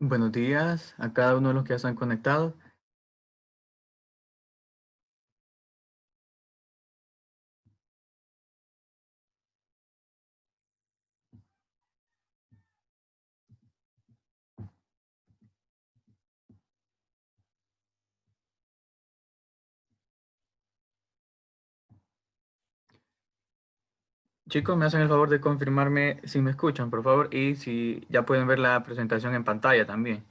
Buenos días a cada uno de los que ya están conectados. Chicos, me hacen el favor de confirmarme si me escuchan, por favor, y si ya pueden ver la presentación en pantalla también.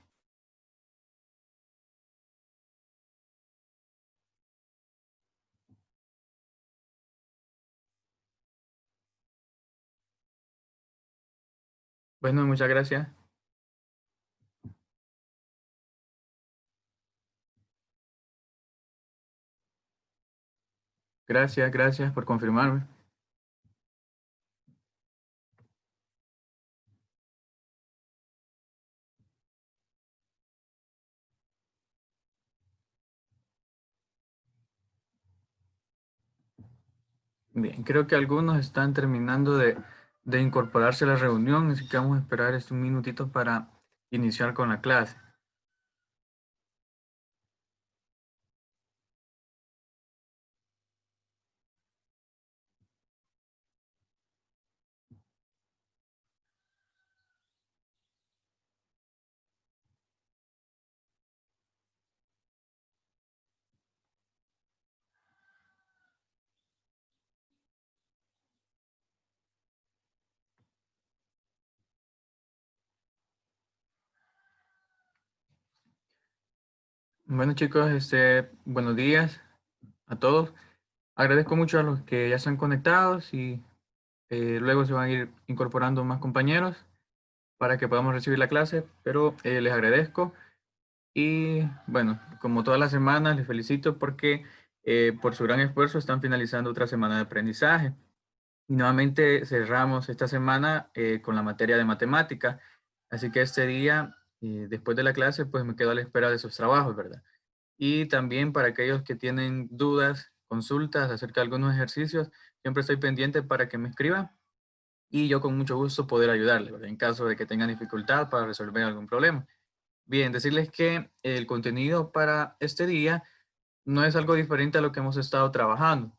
Bueno, muchas gracias. Gracias por confirmarme. Bien, creo que algunos están terminando de incorporarse a la reunión, así que vamos a esperar un minutito para iniciar con la clase. Bueno, chicos, buenos días a todos. Agradezco mucho a los que ya están conectados y luego se van a ir incorporando más compañeros para que podamos recibir la clase, pero les agradezco y bueno, como todas las semanas, les felicito porque por su gran esfuerzo están finalizando otra semana de aprendizaje. Y nuevamente cerramos esta semana con la materia de matemática, así que este día, después de la clase, pues me quedo a la espera de sus trabajos, ¿verdad? Y también para aquellos que tienen dudas, consultas acerca de algunos ejercicios, siempre estoy pendiente para que me escriban y yo con mucho gusto poder ayudarles, ¿verdad? En caso de que tengan dificultad para resolver algún problema. Bien, decirles que el contenido para este día no es algo diferente a lo que hemos estado trabajando.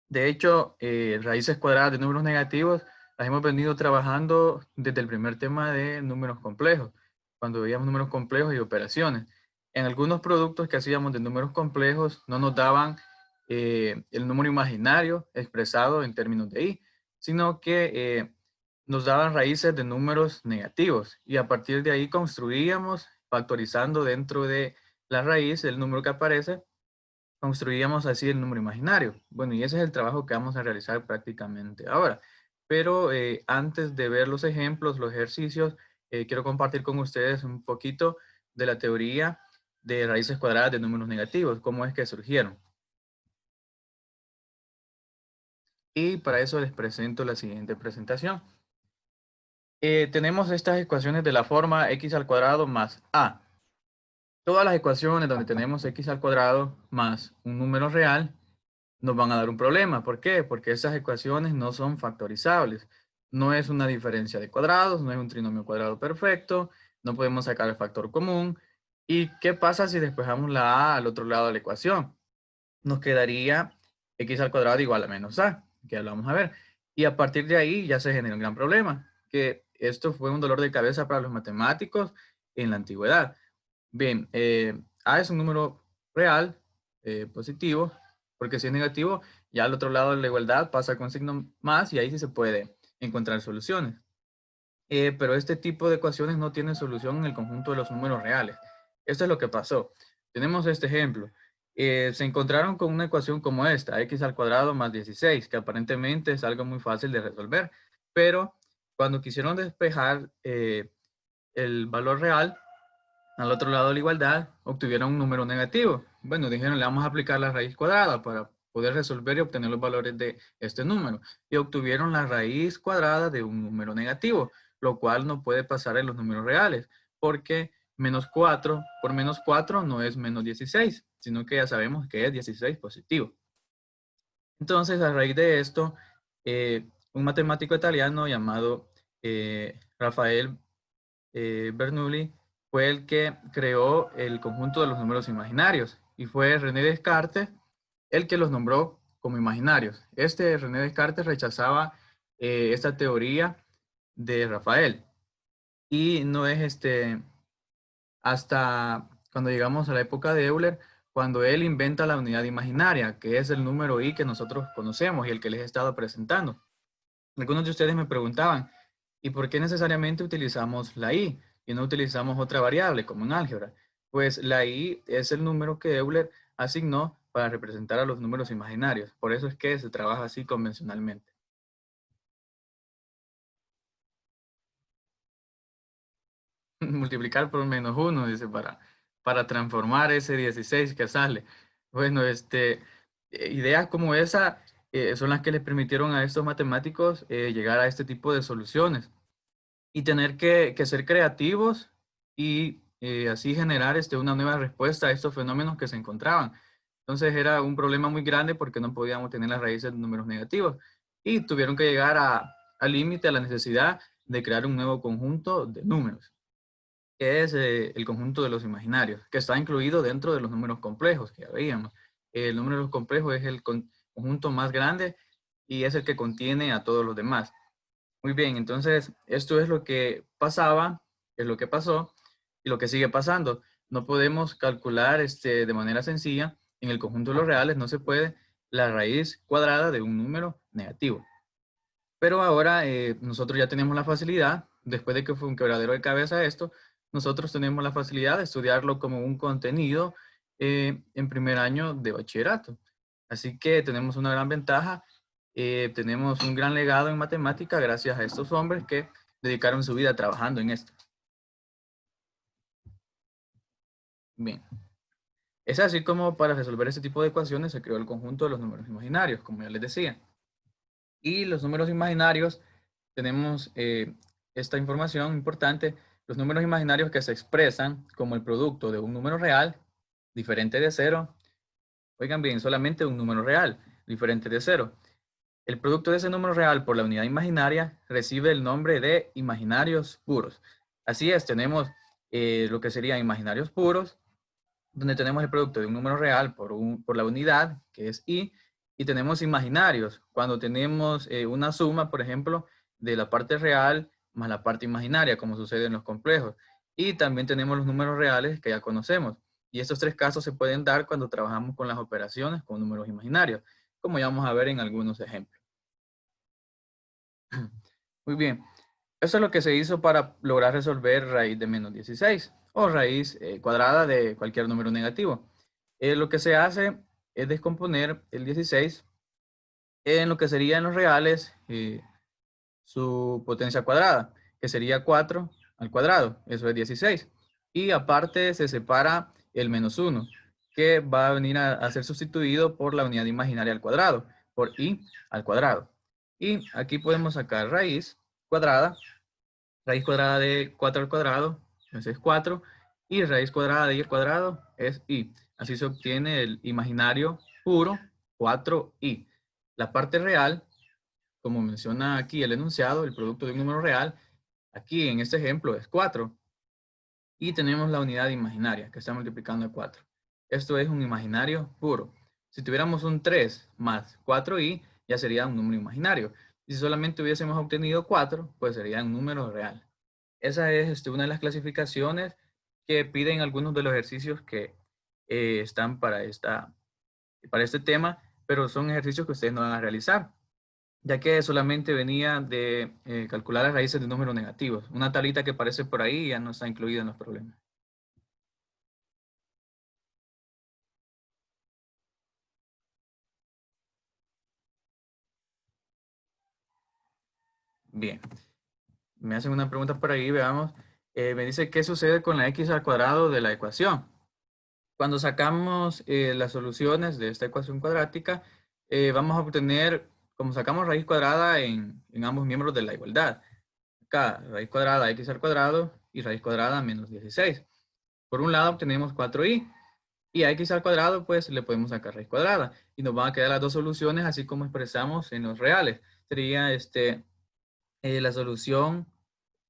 De hecho, raíces cuadradas de números negativos las hemos venido trabajando desde el primer tema de números complejos, cuando veíamos números complejos y operaciones. En algunos productos que hacíamos de números complejos no nos daban el número imaginario expresado en términos de i, sino que nos daban raíces de números negativos y a partir de ahí construíamos factorizando dentro de la raíz el número que aparece, construíamos así el número imaginario. Bueno, y ese es el trabajo que vamos a realizar prácticamente ahora. Pero antes de ver los ejemplos, los ejercicios, quiero compartir con ustedes un poquito de la teoría de raíces cuadradas de números negativos, cómo es que surgieron. Y para eso les presento la siguiente presentación. Tenemos estas ecuaciones de la forma x al cuadrado más a. Todas las ecuaciones donde tenemos x al cuadrado más un número real nos van a dar un problema. ¿Por qué? Porque esas ecuaciones no son factorizables. No es una diferencia de cuadrados, no es un trinomio cuadrado perfecto, no podemos sacar el factor común. ¿Y qué pasa si despejamos la a al otro lado de la ecuación? Nos quedaría x al cuadrado igual a menos a, que ya lo vamos a ver. Y a partir de ahí ya se genera un gran problema, que esto fue un dolor de cabeza para los matemáticos en la antigüedad. Bien, A es un número real, positivo, porque si es negativo, ya al otro lado de la igualdad pasa con signo más y ahí sí se puede encontrar soluciones. Pero este tipo de ecuaciones no tienen solución en el conjunto de los números reales. Esto es lo que pasó. Tenemos este ejemplo. Se encontraron con una ecuación como esta, x al cuadrado más 16, que aparentemente es algo muy fácil de resolver, pero cuando quisieron despejar el valor real, al otro lado de la igualdad, obtuvieron un número negativo. Bueno, dijeron, le vamos a aplicar la raíz cuadrada para poder resolver y obtener los valores de este número. Y obtuvieron la raíz cuadrada de un número negativo, lo cual no puede pasar en los números reales, porque menos 4 por menos 4 no es menos 16, sino que ya sabemos que es 16 positivo. Entonces, a raíz de esto, un matemático italiano llamado Rafael Bernoulli fue el que creó el conjunto de los números imaginarios y fue René Descartes el que los nombró como imaginarios. René Descartes rechazaba esta teoría de Rafael y no es hasta cuando llegamos a la época de Euler, cuando él inventa la unidad imaginaria, que es el número i que nosotros conocemos y el que les he estado presentando. Algunos de ustedes me preguntaban, ¿y por qué necesariamente utilizamos la i y no utilizamos otra variable como en álgebra? Pues la i es el número que Euler asignó para representar a los números imaginarios. Por eso es que se trabaja así convencionalmente. Multiplicar por -1, dice, para transformar ese 16 que sale. Bueno, ideas como esa son las que les permitieron a estos matemáticos llegar a este tipo de soluciones y tener que ser creativos y así generar una nueva respuesta a estos fenómenos que se encontraban. Entonces era un problema muy grande porque no podíamos tener las raíces de números negativos y tuvieron que llegar al límite, a la necesidad de crear un nuevo conjunto de números, que es el conjunto de los imaginarios, que está incluido dentro de los números complejos que ya veíamos. El número de los complejos es el conjunto más grande y es el que contiene a todos los demás. Muy bien, entonces esto es lo que pasaba, es lo que pasó y lo que sigue pasando. No podemos calcular de manera sencilla en el conjunto de los reales, no se puede la raíz cuadrada de un número negativo. Pero ahora nosotros ya tenemos la facilidad, después de que fue un quebradero de cabeza esto, nosotros tenemos la facilidad de estudiarlo como un contenido en primer año de bachillerato. Así que tenemos una gran ventaja, tenemos un gran legado en matemática gracias a estos hombres que dedicaron su vida trabajando en esto. Bien, es así como para resolver este tipo de ecuaciones se creó el conjunto de los números imaginarios, como ya les decía. Y los números imaginarios, tenemos esta información importante, los números imaginarios que se expresan como el producto de un número real diferente de cero. Oigan bien, solamente un número real diferente de cero. El producto de ese número real por la unidad imaginaria recibe el nombre de imaginarios puros. Así es, tenemos lo que serían imaginarios puros, donde tenemos el producto de un número real por la unidad, que es i, y tenemos imaginarios, cuando tenemos una suma, por ejemplo, de la parte real más la parte imaginaria, como sucede en los complejos. Y también tenemos los números reales que ya conocemos. Y estos tres casos se pueden dar cuando trabajamos con las operaciones con números imaginarios, como ya vamos a ver en algunos ejemplos. Muy bien. Eso es lo que se hizo para lograr resolver raíz de -16 o raíz cuadrada de cualquier número negativo. Lo que se hace es descomponer el 16 en lo que sería en los reales su potencia cuadrada, que sería 4 al cuadrado, eso es 16. Y aparte se separa el -1, que va a venir a ser sustituido por la unidad imaginaria al cuadrado, por i al cuadrado. Y aquí podemos sacar raíz cuadrada de 4 al cuadrado, entonces es 4, y raíz cuadrada de i al cuadrado es i. Así se obtiene el imaginario puro 4i. La parte real, como menciona aquí el enunciado, el producto de un número real, aquí en este ejemplo es 4. Y tenemos la unidad imaginaria que está multiplicando a 4. Esto es un imaginario puro. Si tuviéramos un 3 más 4i, ya sería un número imaginario. Y si solamente hubiésemos obtenido 4, pues sería un número real. Esa es una de las clasificaciones que piden algunos de los ejercicios que están para este tema, pero son ejercicios que ustedes no van a realizar, ya que solamente venía de calcular las raíces de números negativos. Una tablita que aparece por ahí ya no está incluida en los problemas. Bien, me hacen una pregunta por ahí, veamos. Me dice, ¿qué sucede con la x al cuadrado de la ecuación? Cuando sacamos las soluciones de esta ecuación cuadrática, vamos a obtener, como sacamos raíz cuadrada en ambos miembros de la igualdad. Acá, raíz cuadrada x al cuadrado y raíz cuadrada menos 16. Por un lado obtenemos 4i y a x al cuadrado pues le podemos sacar raíz cuadrada y nos van a quedar las dos soluciones así como expresamos en los reales. Sería la solución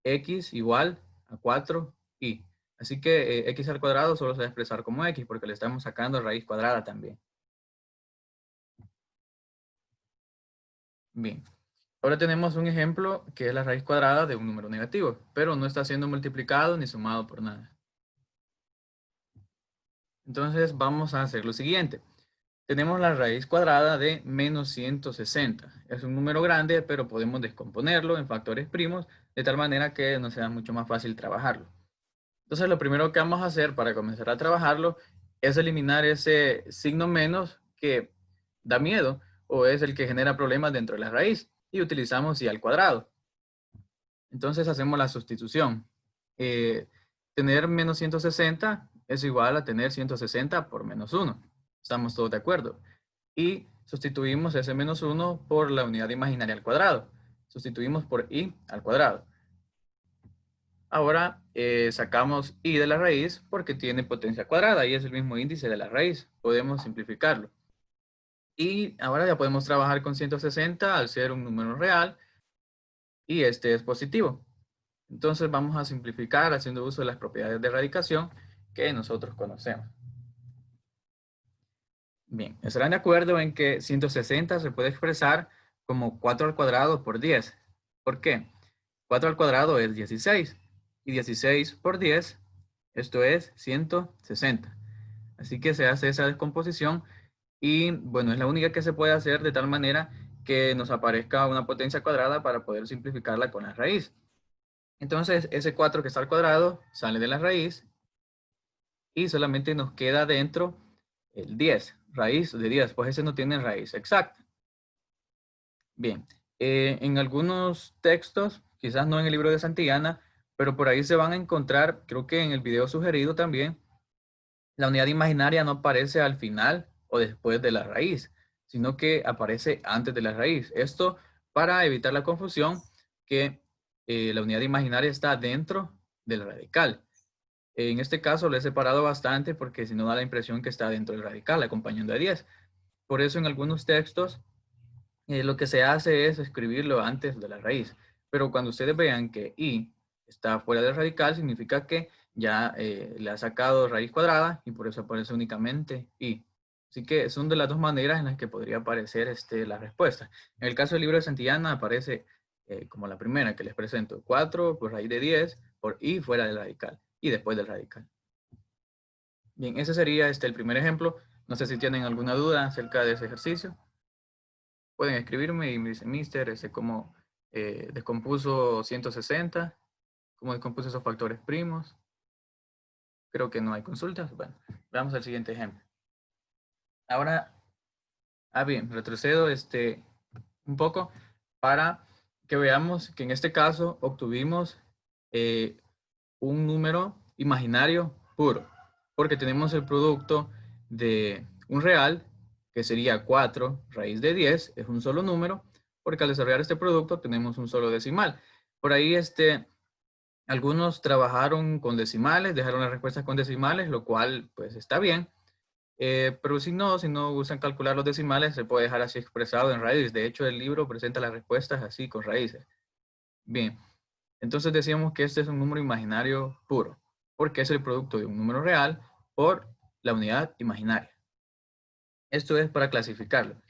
x igual a 4i. Así que x al cuadrado solo se va a expresar como x porque le estamos sacando raíz cuadrada también. Bien. Ahora tenemos un ejemplo que es la raíz cuadrada de un número negativo, pero no está siendo multiplicado ni sumado por nada. Entonces vamos a hacer lo siguiente. Tenemos la raíz cuadrada de menos 160. Es un número grande, pero podemos descomponerlo en factores primos de tal manera que nos sea mucho más fácil trabajarlo. Entonces lo primero que vamos a hacer para comenzar a trabajarlo es eliminar ese signo menos que da miedo o es el que genera problemas dentro de la raíz y utilizamos y al cuadrado. Entonces hacemos la sustitución. Tener menos 160 es igual a tener 160 por menos 1. Estamos todos de acuerdo. Y sustituimos ese menos 1 por la unidad imaginaria al cuadrado. Sustituimos por i al cuadrado. Ahora sacamos i de la raíz porque tiene potencia cuadrada y es el mismo índice de la raíz. Podemos simplificarlo. Y ahora ya podemos trabajar con 160 al ser un número real y este es positivo. Entonces vamos a simplificar haciendo uso de las propiedades de radicación que nosotros conocemos. Bien, estarán de acuerdo en que 160 se puede expresar como 4 al cuadrado por 10. ¿Por qué? 4 al cuadrado es 16 y 16 por 10, esto es 160. Así que se hace esa descomposición y bueno, es la única que se puede hacer de tal manera que nos aparezca una potencia cuadrada para poder simplificarla con la raíz. Entonces, ese 4 que está al cuadrado sale de la raíz y solamente nos queda dentro el 10, raíz de 10, pues ese no tiene raíz exacta. Bien, en algunos textos, quizás no en el libro de Santillana, pero por ahí se van a encontrar, creo que en el video sugerido también, la unidad imaginaria no aparece al final o después de la raíz, sino que aparece antes de la raíz. Esto para evitar la confusión que la unidad imaginaria está dentro del radical. En este caso lo he separado bastante porque si no da la impresión que está dentro del radical acompañando a 10. Por eso en algunos textos lo que se hace es escribirlo antes de la raíz. Pero cuando ustedes vean que i está fuera del radical, significa que ya le ha sacado raíz cuadrada y por eso aparece únicamente i. Así que son de las dos maneras en las que podría aparecer la respuesta. En el caso del libro de Santillana aparece como la primera que les presento, 4 por raíz de 10 por i fuera del radical y después del radical. Bien, ese sería el primer ejemplo. No sé si tienen alguna duda acerca de ese ejercicio. Pueden escribirme y me dicen, mister, cómo descompuso 160, cómo descompuso esos factores primos. Creo que no hay consultas. Bueno, veamos el siguiente ejemplo. Ahora, bien, retrocedo un poco para que veamos que en este caso obtuvimos un número imaginario puro, porque tenemos el producto de un real, que sería 4 raíz de 10, es un solo número, porque al desarrollar este producto tenemos un solo decimal. Por ahí algunos trabajaron con decimales, dejaron las respuestas con decimales, lo cual pues está bien. Pero si no usan calcular los decimales, se puede dejar así expresado en raíces. De hecho, el libro presenta las respuestas así con raíces. Bien, entonces decíamos que este es un número imaginario puro, porque es el producto de un número real por la unidad imaginaria. Esto es para clasificarlo.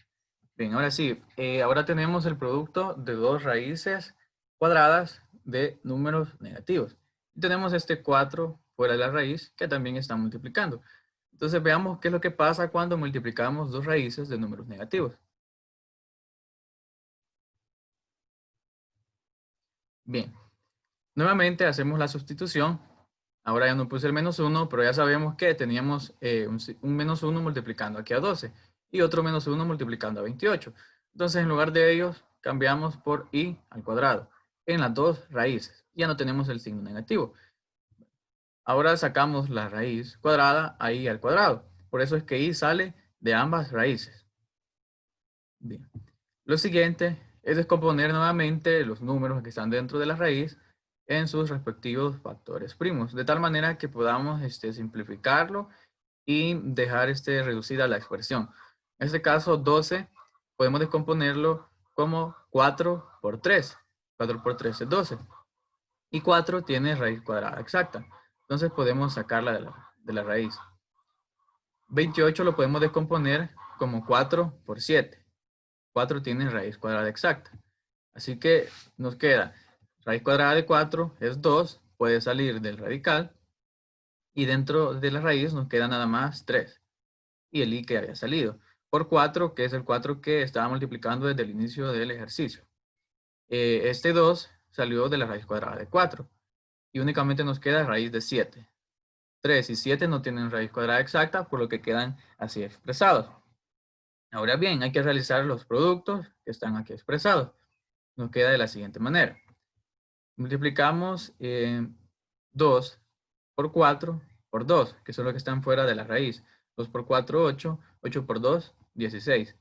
Bien, ahora sí, ahora tenemos el producto de dos raíces cuadradas de números negativos. Y tenemos este 4 fuera de la raíz que también está multiplicando. Entonces veamos qué es lo que pasa cuando multiplicamos dos raíces de números negativos. Bien, nuevamente hacemos la sustitución. Ahora ya no puse el menos 1, pero ya sabemos que teníamos un menos 1 multiplicando aquí a 12 y otro menos 1 multiplicando a 28. Entonces, en lugar de ellos, cambiamos por i al cuadrado en las dos raíces. Ya no tenemos el signo negativo. Ahora sacamos la raíz cuadrada a i al cuadrado. Por eso es que i sale de ambas raíces. Bien. Lo siguiente es descomponer nuevamente los números que están dentro de la raíz en sus respectivos factores primos, de tal manera que podamos simplificarlo y dejar reducida la expresión. En este caso, 12, podemos descomponerlo como 4 por 3. 4 por 3 es 12. Y 4 tiene raíz cuadrada exacta. Entonces podemos sacarla de la raíz. 28 lo podemos descomponer como 4 por 7. 4 tiene raíz cuadrada exacta. Así que nos queda raíz cuadrada de 4 es 2, puede salir del radical. Y dentro de la raíz nos queda nada más 3. Y el i que había salido. Por 4, que es el 4 que estaba multiplicando desde el inicio del ejercicio. Este 2 salió de la raíz cuadrada de 4. Y únicamente nos queda raíz de 7. 3 y 7 no tienen raíz cuadrada exacta, por lo que quedan así expresados. Ahora bien, hay que realizar los productos que están aquí expresados. Nos queda de la siguiente manera. Multiplicamos 2 por 4 por 2, que son los que están fuera de la raíz. 2 por 4, 8. 8 por 2, 16.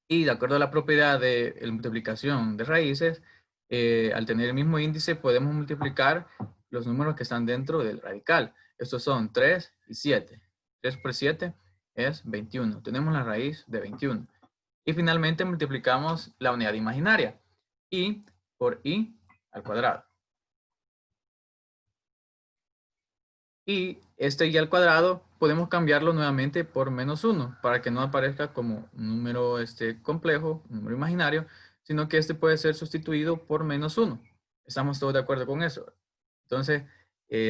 Y de acuerdo a la propiedad de la multiplicación de raíces, al tener el mismo índice, podemos multiplicar los números que están dentro del radical. Estos son 3 y 7. 3 por 7 es 21. Tenemos la raíz de 21. Y finalmente multiplicamos la unidad imaginaria. I por i al cuadrado. Y este y al cuadrado podemos cambiarlo nuevamente por menos 1 para que no aparezca como un número complejo, un número imaginario, sino que este puede ser sustituido por menos 1. ¿Estamos todos de acuerdo con eso? Entonces,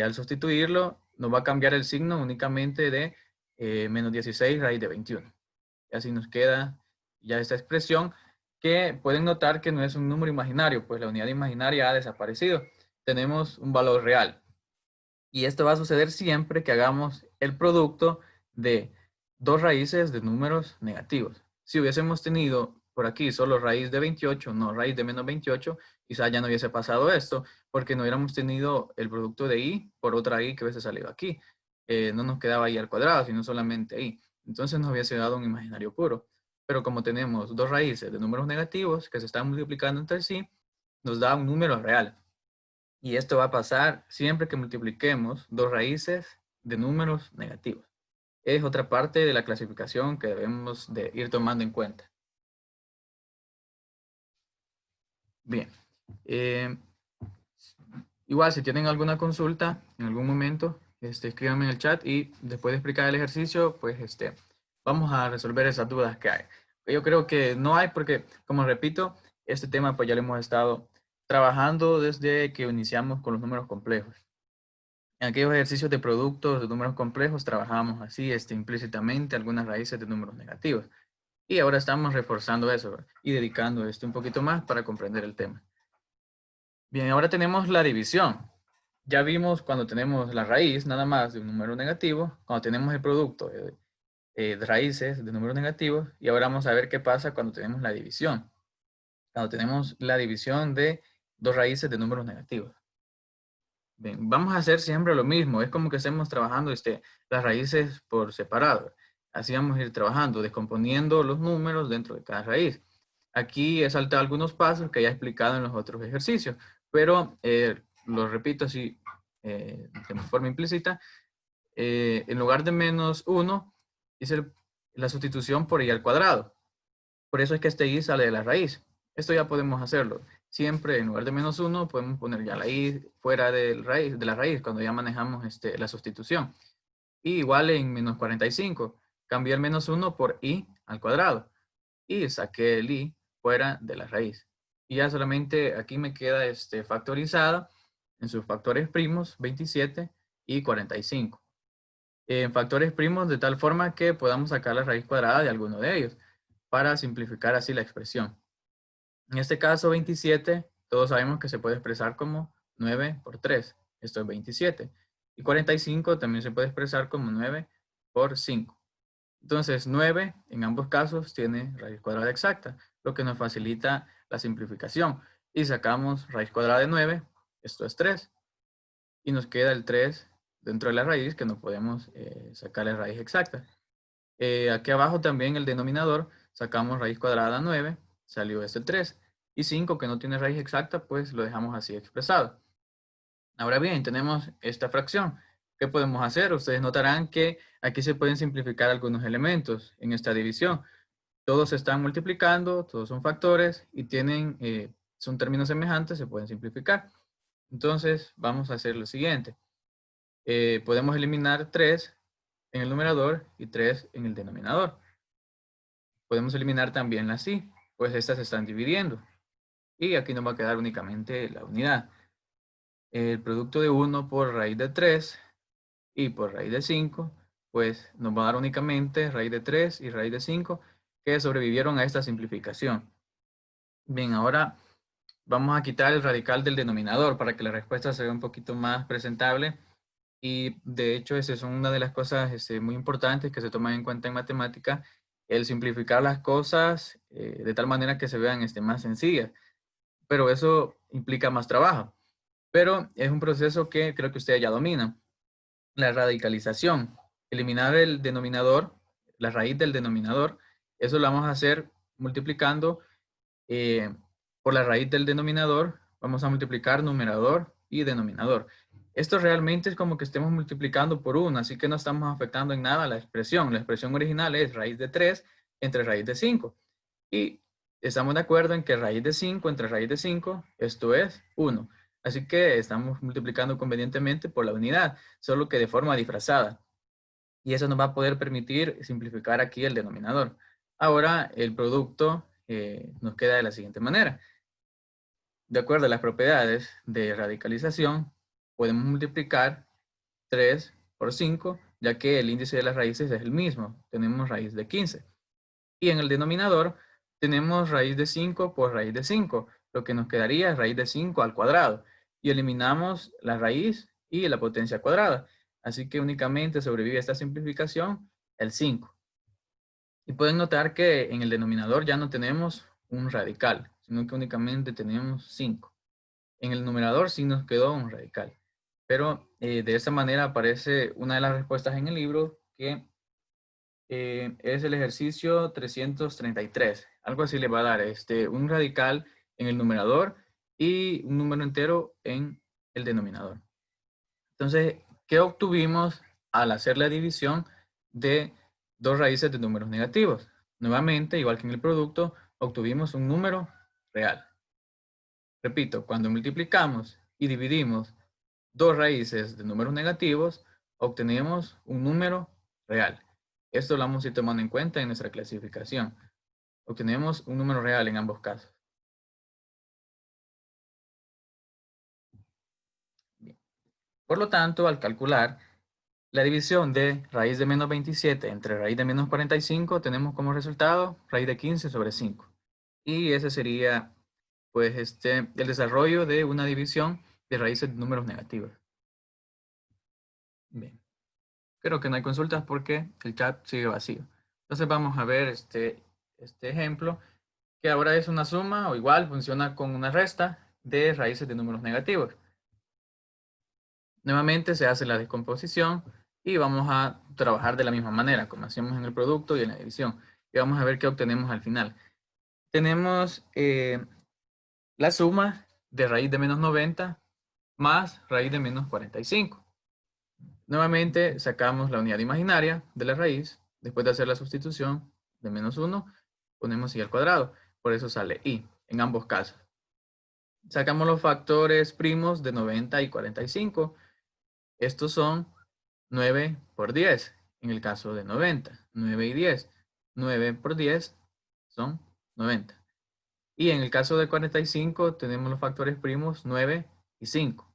al sustituirlo, nos va a cambiar el signo únicamente de menos 16 raíz de 21. Y así nos queda ya esta expresión que pueden notar que no es un número imaginario, pues la unidad imaginaria ha desaparecido. Tenemos un valor real. Y esto va a suceder siempre que hagamos el producto de dos raíces de números negativos. Si hubiésemos tenido por aquí solo raíz de 28, no raíz de menos 28, quizá ya no hubiese pasado esto, porque no hubiéramos tenido el producto de i por otra i que hubiese salido aquí. No nos quedaba i al cuadrado, sino solamente i. Entonces nos hubiese dado un imaginario puro. Pero como tenemos dos raíces de números negativos que se están multiplicando entre sí, nos da un número real. Y esto va a pasar siempre que multipliquemos dos raíces de números negativos. Es otra parte de la clasificación que debemos de ir tomando en cuenta. Bien. Igual, si tienen alguna consulta en algún momento, escríbanme en el chat y después de explicar el ejercicio, pues vamos a resolver esas dudas que hay. Yo creo que no hay porque, como repito, este tema pues ya lo hemos estado trabajando desde que iniciamos con los números complejos. En aquellos ejercicios de productos de números complejos trabajamos así implícitamente algunas raíces de números negativos. Y ahora estamos reforzando eso, ¿verdad? Y dedicando un poquito más para comprender el tema. Bien, ahora tenemos la división. Ya vimos cuando tenemos la raíz nada más de un número negativo, cuando tenemos el producto de raíces de números negativos, y ahora vamos a ver qué pasa cuando tenemos la división. Cuando tenemos la división de dos raíces de números negativos. Bien, vamos a hacer siempre lo mismo. Es como que estemos trabajando las raíces por separado. Así vamos a ir trabajando, descomponiendo los números dentro de cada raíz. Aquí he saltado algunos pasos que ya he explicado en los otros ejercicios, pero lo repito así de forma implícita. En lugar de menos 1, hice la sustitución por i al cuadrado. Por eso es que este i sale de la raíz. Esto ya podemos hacerlo. Siempre en lugar de menos 1 podemos poner ya la i fuera de la raíz cuando ya manejamos la sustitución. Y igual en menos 45. Cambié el menos 1 por i al cuadrado. Y saqué el i fuera de la raíz. Y ya solamente aquí me queda factorizada en sus factores primos 27 y 45. En factores primos de tal forma que podamos sacar la raíz cuadrada de alguno de ellos para simplificar así la expresión. En este caso 27, todos sabemos que se puede expresar como 9 por 3. Esto es 27. Y 45 también se puede expresar como 9 por 5. Entonces 9 en ambos casos tiene raíz cuadrada exacta, lo que nos facilita la simplificación. Y sacamos raíz cuadrada de 9, esto es 3. Y nos queda el 3 dentro de la raíz que no podemos sacar la raíz exacta. Aquí abajo también el denominador, sacamos raíz cuadrada de 9, salió este 3. Y 5 que no tiene raíz exacta, pues lo dejamos así expresado. Ahora bien, tenemos esta fracción. ¿Qué podemos hacer? Ustedes notarán que aquí se pueden simplificar algunos elementos en esta división. Todos se están multiplicando, todos son factores y son términos semejantes, se pueden simplificar. Entonces, vamos a hacer lo siguiente. podemos eliminar 3 en el numerador y 3 en el denominador. Podemos eliminar también las i, pues estas se están dividiendo. Y aquí nos va a quedar únicamente la unidad. El producto de 1 por raíz de 3 y por raíz de 5, pues nos va a dar únicamente raíz de 3 y raíz de 5 que sobrevivieron a esta simplificación. Bien, ahora vamos a quitar el radical del denominador para que la respuesta se vea un poquito más presentable. Y de hecho, esa es una de las cosas muy importantes que se toman en cuenta en matemática, el simplificar las cosas de tal manera que se vean más sencillas. Pero eso implica más trabajo. Pero es un proceso que creo que ustedes ya dominan. La radicalización, eliminar el denominador, la raíz del denominador, eso lo vamos a hacer multiplicando eh, por la raíz del denominador, vamos a multiplicar numerador y denominador. Esto realmente es como que estemos multiplicando por 1, así que no estamos afectando en nada la expresión. La expresión original es raíz de 3 entre raíz de 5. Y estamos de acuerdo en que raíz de 5 entre raíz de 5, esto es 1. Así que estamos multiplicando convenientemente por la unidad, solo que de forma disfrazada. Y eso nos va a poder permitir simplificar aquí el denominador. Ahora el producto nos queda de la siguiente manera. De acuerdo a las propiedades de radicalización, podemos multiplicar 3 por 5, ya que el índice de las raíces es el mismo. Tenemos raíz de 15. Y en el denominador tenemos raíz de 5 por raíz de 5. Lo que nos quedaría es raíz de 5 al cuadrado. Y eliminamos la raíz y la potencia cuadrada. Así que únicamente sobrevive esta simplificación el 5. Y pueden notar que en el denominador ya no tenemos un radical, sino que únicamente tenemos 5. En el numerador sí nos quedó un radical. Pero de esta manera aparece una de las respuestas en el libro que es el ejercicio 333. Algo así le va a dar un radical en el numerador y un número entero en el denominador. Entonces, ¿qué obtuvimos al hacer la división de dos raíces de números negativos? Nuevamente, igual que en el producto, obtuvimos un número real. Repito, cuando multiplicamos y dividimos dos raíces de números negativos, obtenemos un número real. Esto lo vamos a ir tomando en cuenta en nuestra clasificación. Obtenemos un número real en ambos casos. Bien. Por lo tanto, al calcular la división de raíz de menos 27 entre raíz de menos 45, tenemos como resultado raíz de 15 sobre 5. Y ese sería pues el desarrollo de una división de raíces de números negativos. Bien. Creo que no hay consultas porque el chat sigue vacío. Entonces vamos a ver este ejemplo, que ahora es una suma o igual funciona con una resta de raíces de números negativos. Nuevamente se hace la descomposición y vamos a trabajar de la misma manera, como hacíamos en el producto y en la división. Y vamos a ver qué obtenemos al final. Tenemos la suma de raíz de menos 90 más raíz de menos 45. Nuevamente sacamos la unidad imaginaria de la raíz. Después de hacer la sustitución de menos 1, ponemos i al cuadrado. Por eso sale i en ambos casos. Sacamos los factores primos de 90 y 45. Estos son 9 por 10 en el caso de 90. 9 y 10. 9 por 10 son 90. Y en el caso de 45 tenemos los factores primos 9 y 5.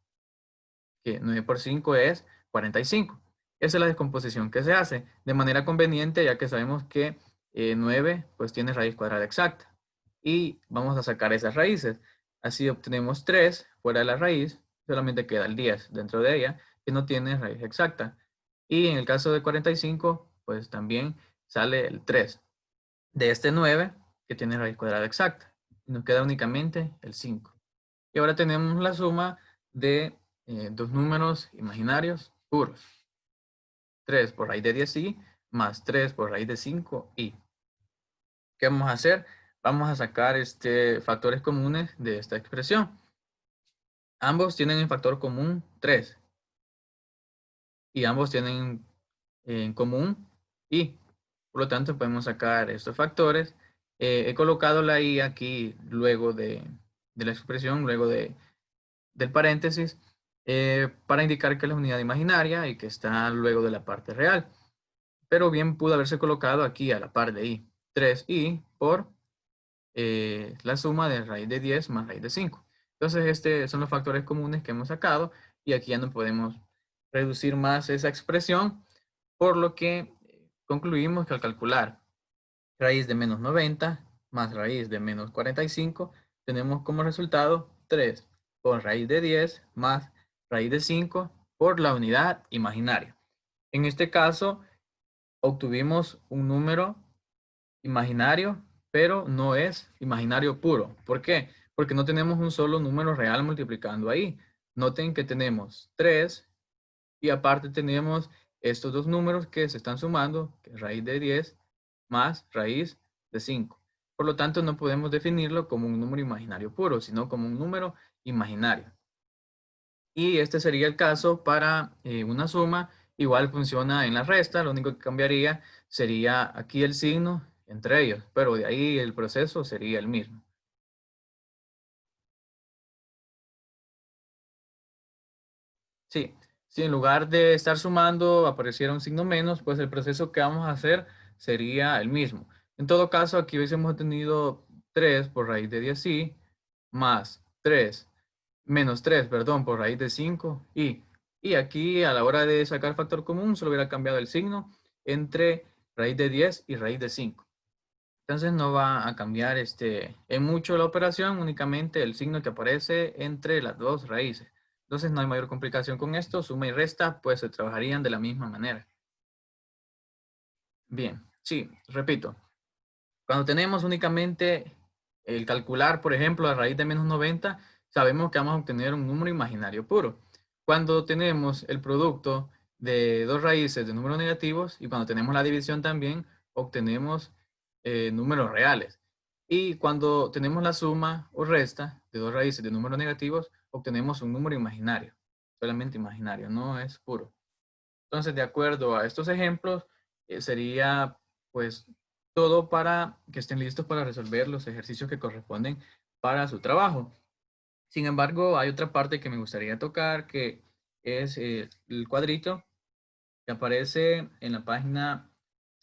Que 9 por 5 es 45. Esa es la descomposición que se hace de manera conveniente, ya que sabemos que 9 pues tiene raíz cuadrada exacta. Y vamos a sacar esas raíces. Así obtenemos 3 fuera de la raíz, solamente queda el 10 dentro de ella, que no tiene raíz exacta. Y en el caso de 45, pues también sale el 3 de este 9, que tiene raíz cuadrada exacta. Y nos queda únicamente el 5. Y ahora tenemos la suma de dos números imaginarios puros. 3 por raíz de 10i más 3 por raíz de 5i. ¿Qué vamos a hacer? Vamos a sacar factores comunes de esta expresión. Ambos tienen en factor común 3. Y ambos tienen en común i. Por lo tanto, podemos sacar estos factores. He colocado la i aquí luego de la expresión, luego del paréntesis, para indicar que es la unidad imaginaria y que está luego de la parte real. Pero bien pudo haberse colocado aquí a la par de i. 3i por la suma de raíz de 10 más raíz de 5. Entonces, estos son los factores comunes que hemos sacado y aquí ya no podemos reducir más esa expresión, por lo que concluimos que al calcular raíz de menos 90 más raíz de menos 45, tenemos como resultado 3 por raíz de 10 más raíz de 5 por la unidad imaginaria. En este caso, obtuvimos un número imaginario, pero no es imaginario puro. ¿Por qué? Porque no tenemos un solo número real multiplicando ahí. Noten que tenemos 3 y aparte tenemos estos dos números que se están sumando, que es raíz de 10 más raíz de 5. Por lo tanto, no podemos definirlo como un número imaginario puro, sino como un número imaginario. Y este sería el caso para una suma. Igual funciona en la resta, lo único que cambiaría sería aquí el signo entre ellos, pero de ahí el proceso sería el mismo. Sí, si en lugar de estar sumando apareciera un signo menos, pues el proceso que vamos a hacer sería el mismo. En todo caso, aquí hubiésemos tenido 3 por raíz de 10i más 3 menos 3, perdón, por raíz de 5 y aquí a la hora de sacar factor común solo hubiera cambiado el signo entre raíz de 10 y raíz de 5. Entonces no va a cambiar en mucho la operación, únicamente el signo que aparece entre las dos raíces. Entonces no hay mayor complicación con esto, suma y resta pues se trabajarían de la misma manera. Bien, sí, repito, cuando tenemos únicamente el calcular, por ejemplo, a raíz de menos 90, sabemos que vamos a obtener un número imaginario puro. Cuando tenemos el producto de dos raíces de números negativos y cuando tenemos la división también, obtenemos números reales. Y cuando tenemos la suma o resta de dos raíces de números negativos, obtenemos un número imaginario, solamente imaginario, no es puro. Entonces, de acuerdo a estos ejemplos, sería pues todo para que estén listos para resolver los ejercicios que corresponden para su trabajo. Sin embargo, hay otra parte que me gustaría tocar, que es el cuadrito que aparece en la página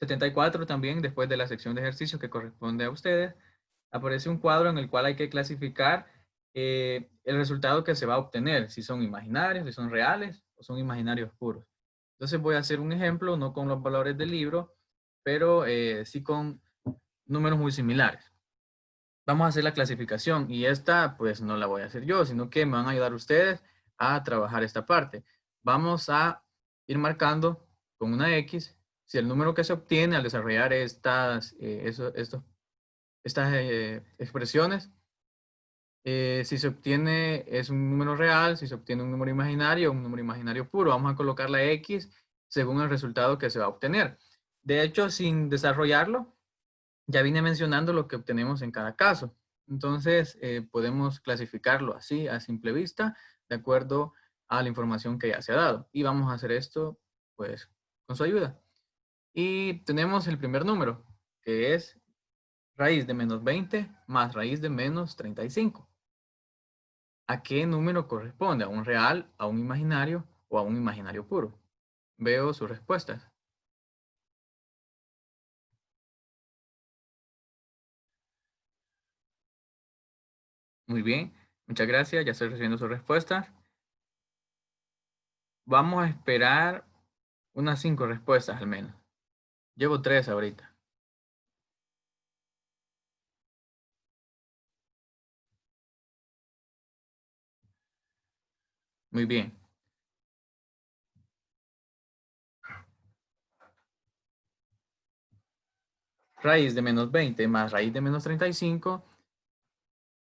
74 también, después de la sección de ejercicios que corresponde a ustedes. Aparece un cuadro en el cual hay que clasificar el resultado que se va a obtener, si son imaginarios, si son reales o son imaginarios puros. Entonces voy a hacer un ejemplo, no con los valores del libro, pero sí con números muy similares. Vamos a hacer la clasificación y esta pues no la voy a hacer yo, sino que me van a ayudar ustedes a trabajar esta parte. Vamos a ir marcando con una X si el número que se obtiene al desarrollar estas expresiones, si se obtiene es un número real, si se obtiene un número imaginario o un número imaginario puro. Vamos a colocar la X según el resultado que se va a obtener. De hecho, sin desarrollarlo, ya vine mencionando lo que obtenemos en cada caso. Entonces, podemos clasificarlo así a simple vista, de acuerdo a la información que ya se ha dado. Y vamos a hacer esto, pues, con su ayuda. Y tenemos el primer número, que es raíz de menos 20 más raíz de menos 35. ¿A qué número corresponde? ¿A un real, a un imaginario o a un imaginario puro? Veo sus respuestas. Muy bien, muchas gracias, ya estoy recibiendo sus respuestas. Vamos a esperar unas 5 respuestas al menos. Llevo 3 ahorita. Muy bien. Raíz de menos 20 más raíz de menos 35.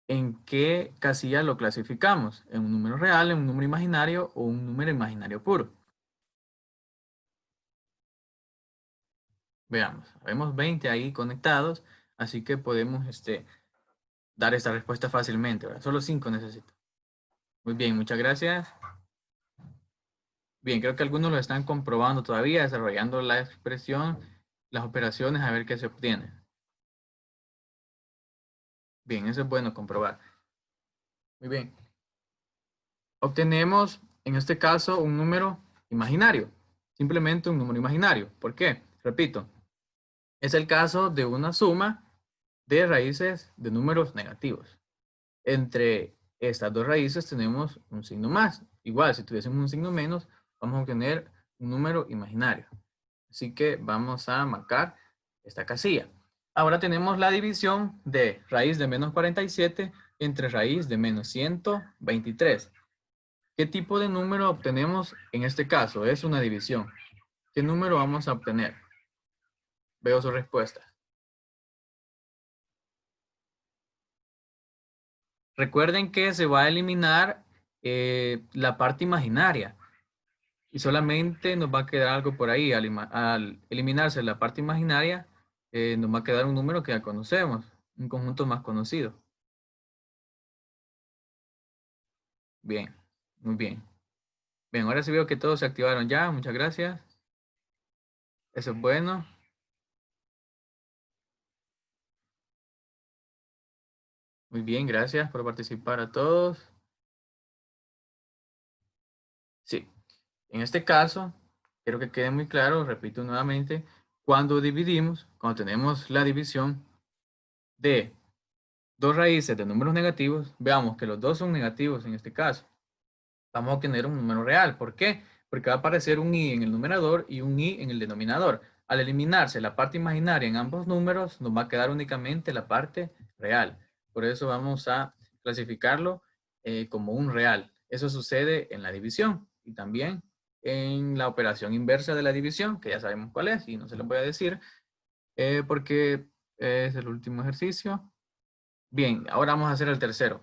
¿En qué casilla lo clasificamos? ¿En un número real, en un número imaginario o un número imaginario puro? Veamos. Vemos 20 ahí conectados, así que podemos dar esta respuesta fácilmente, ¿verdad? Solo 5 necesito. Muy bien, muchas gracias. Bien, creo que algunos lo están comprobando todavía, desarrollando la expresión, las operaciones, a ver qué se obtiene. Bien, eso es bueno comprobar. Muy bien. Obtenemos en este caso, un número imaginario. Simplemente un número imaginario. ¿Por qué? Repito, es el caso de una suma de raíces de números negativos. Entre estas dos raíces tenemos un signo más. Igual, si tuviésemos un signo menos, vamos a obtener un número imaginario. Así que vamos a marcar esta casilla. Ahora tenemos la división de raíz de menos 47 entre raíz de menos 123. ¿Qué tipo de número obtenemos en este caso? Es una división. ¿Qué número vamos a obtener? Veo su respuesta. Recuerden que se va a eliminar la parte imaginaria y solamente nos va a quedar algo por ahí. Al eliminarse la parte imaginaria, nos va a quedar un número que ya conocemos, un conjunto más conocido. Bien, muy bien. Bien, ahora sí veo que todos se activaron ya. Muchas gracias. Eso es bueno. Muy bien, gracias por participar a todos. Sí, en este caso, quiero que quede muy claro, repito nuevamente, cuando tenemos la división de dos raíces de números negativos, veamos que los dos son negativos en este caso, vamos a obtener un número real. ¿Por qué? Porque va a aparecer un i en el numerador y un i en el denominador. Al eliminarse la parte imaginaria en ambos números, nos va a quedar únicamente la parte real. Por eso vamos a clasificarlo como un real. Eso sucede en la división y también en la operación inversa de la división, que ya sabemos cuál es y no se lo voy a decir porque es el último ejercicio. Bien, ahora vamos a hacer el tercero,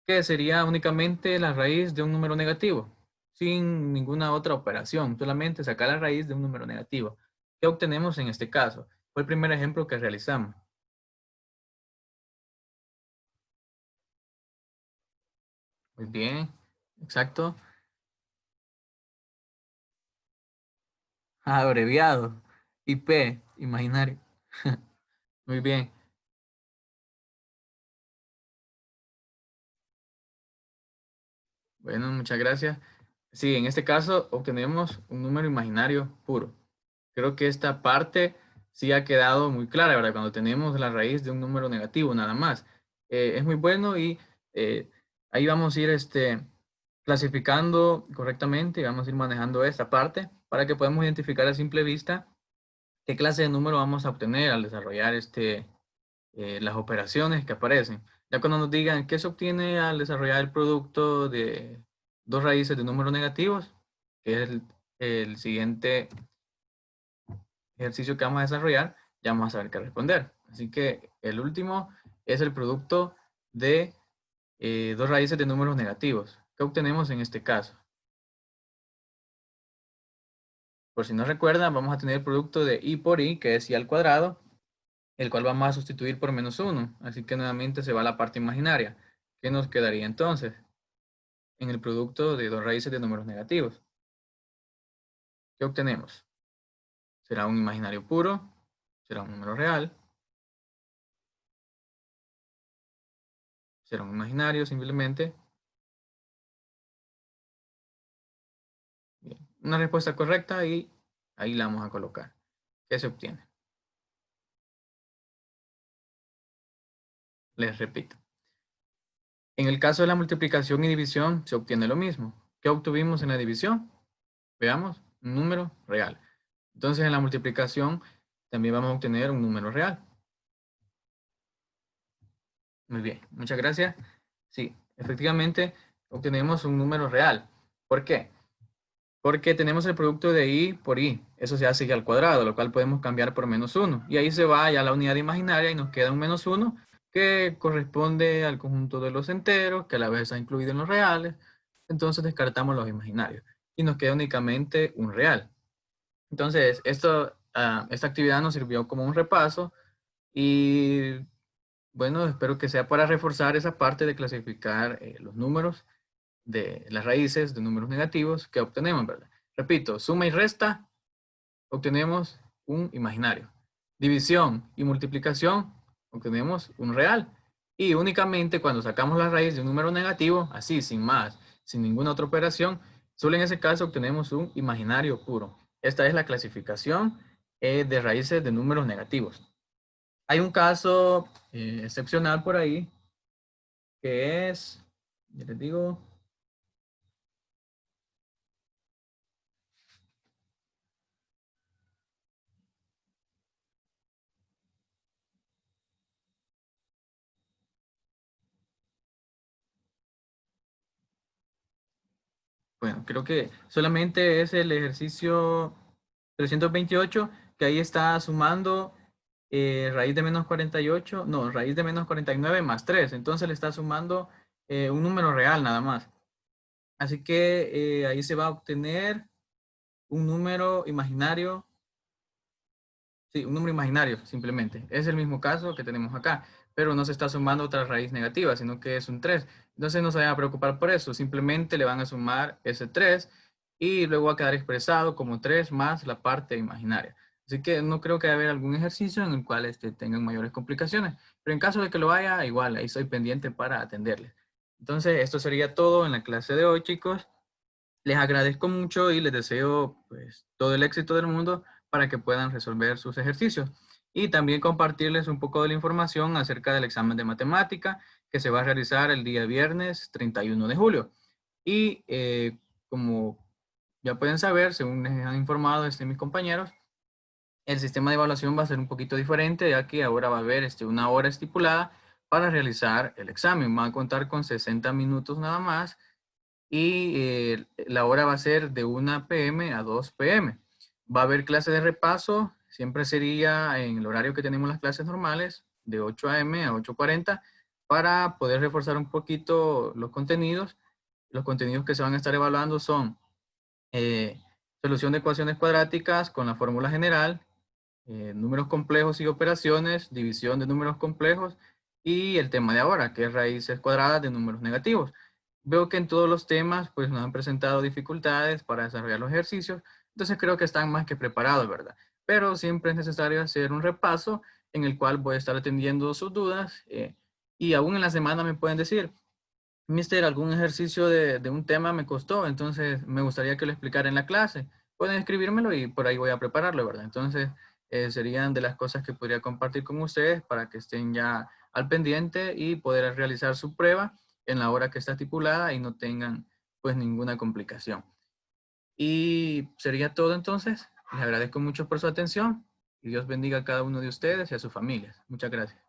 que sería únicamente la raíz de un número negativo, sin ninguna otra operación, solamente sacar la raíz de un número negativo. ¿Qué obtenemos en este caso? Fue el primer ejemplo que realizamos. Muy bien, exacto. Abreviado. IP, imaginario. Muy bien. Bueno, muchas gracias. Sí, en este caso obtenemos un número imaginario puro. Creo que esta parte sí ha quedado muy clara, ¿verdad? Cuando tenemos la raíz de un número negativo nada más. Es muy bueno y ahí vamos a ir clasificando correctamente y vamos a ir manejando esta parte para que podamos identificar a simple vista qué clase de número vamos a obtener al desarrollar las operaciones que aparecen. Ya cuando nos digan qué se obtiene al desarrollar el producto de dos raíces de números negativos, que es el siguiente ejercicio que vamos a desarrollar, ya vamos a saber qué responder. Así que el último es el producto de dos raíces de números negativos. ¿Qué obtenemos en este caso? Por si no recuerdan, vamos a tener el producto de i por i, que es i al cuadrado, el cual vamos a sustituir por menos 1. Así que nuevamente se va a la parte imaginaria. ¿Qué nos quedaría entonces en el producto de dos raíces de números negativos? ¿Qué obtenemos? ¿Será un imaginario puro? ¿Será un número real? ¿Será un imaginario simplemente? Bien. Una respuesta correcta y ahí la vamos a colocar. ¿Qué se obtiene? Les repito. En el caso de la multiplicación y división se obtiene lo mismo. ¿Qué obtuvimos en la división? Veamos, un número real. Entonces en la multiplicación también vamos a obtener un número real. Muy bien, muchas gracias. Sí, efectivamente obtenemos un número real. ¿Por qué? Porque tenemos el producto de i por i. Eso se hace y al cuadrado, lo cual podemos cambiar por menos 1. Y ahí se va ya la unidad imaginaria y nos queda un menos 1 que corresponde al conjunto de los enteros, que a la vez está incluido en los reales. Entonces descartamos los imaginarios y nos queda únicamente un real. Entonces, esta actividad nos sirvió como un repaso y bueno, espero que sea para reforzar esa parte de clasificar los números de las raíces de números negativos que obtenemos, ¿verdad? Repito, suma y resta, obtenemos un imaginario. División y multiplicación, obtenemos un real. Y únicamente cuando sacamos la raíz de un número negativo, así, sin más, sin ninguna otra operación, Solo en ese caso obtenemos un imaginario puro. Esta es la clasificación de raíces de números negativos. Hay un caso excepcional por ahí que es, ya les digo, bueno, creo que solamente es el ejercicio 328, que ahí está sumando raíz de menos 48, no, raíz de menos 49 más 3. Entonces le está sumando un número real nada más. Así que ahí se va a obtener un número imaginario. Sí, un número imaginario, simplemente. Es el mismo caso que tenemos acá, pero no se está sumando otra raíz negativa, sino que es un 3. Entonces no se vayan a preocupar por eso, simplemente le van a sumar ese 3 y luego va a quedar expresado como 3 más la parte imaginaria. Así que no creo que haya algún ejercicio en el cual tengan mayores complicaciones, pero en caso de que lo haya, igual, ahí estoy pendiente para atenderles. Entonces, esto sería todo en la clase de hoy, chicos. Les agradezco mucho y les deseo pues todo el éxito del mundo para que puedan resolver sus ejercicios. Y también compartirles un poco de la información acerca del examen de matemática que se va a realizar el día viernes 31 de julio. Y como ya pueden saber, según les han informado mis compañeros, el sistema de evaluación va a ser un poquito diferente, ya que ahora va a haber una hora estipulada para realizar el examen. Va a contar con 60 minutos nada más y la hora va a ser de 1 p.m. a 2 p.m. Va a haber clase de repaso, siempre sería en el horario que tenemos las clases normales, de 8 a.m. a 8:40, para poder reforzar un poquito los contenidos. Los contenidos que se van a estar evaluando son solución de ecuaciones cuadráticas con la fórmula general, números complejos y operaciones, división de números complejos y el tema de ahora, que es raíces cuadradas de números negativos. Veo que en todos los temas pues nos han presentado dificultades para desarrollar los ejercicios, entonces creo que están más que preparados, ¿verdad? Pero siempre es necesario hacer un repaso en el cual voy a estar atendiendo sus dudas y aún en la semana me pueden decir, Mister, algún ejercicio de un tema me costó, entonces me gustaría que lo explicara en la clase. Pueden escribírmelo y por ahí voy a prepararlo, ¿verdad? Entonces, serían de las cosas que podría compartir con ustedes para que estén ya al pendiente y poder realizar su prueba en la hora que está estipulada y no tengan pues ninguna complicación. Y sería todo entonces. Les agradezco mucho por su atención y Dios bendiga a cada uno de ustedes y a sus familias. Muchas gracias.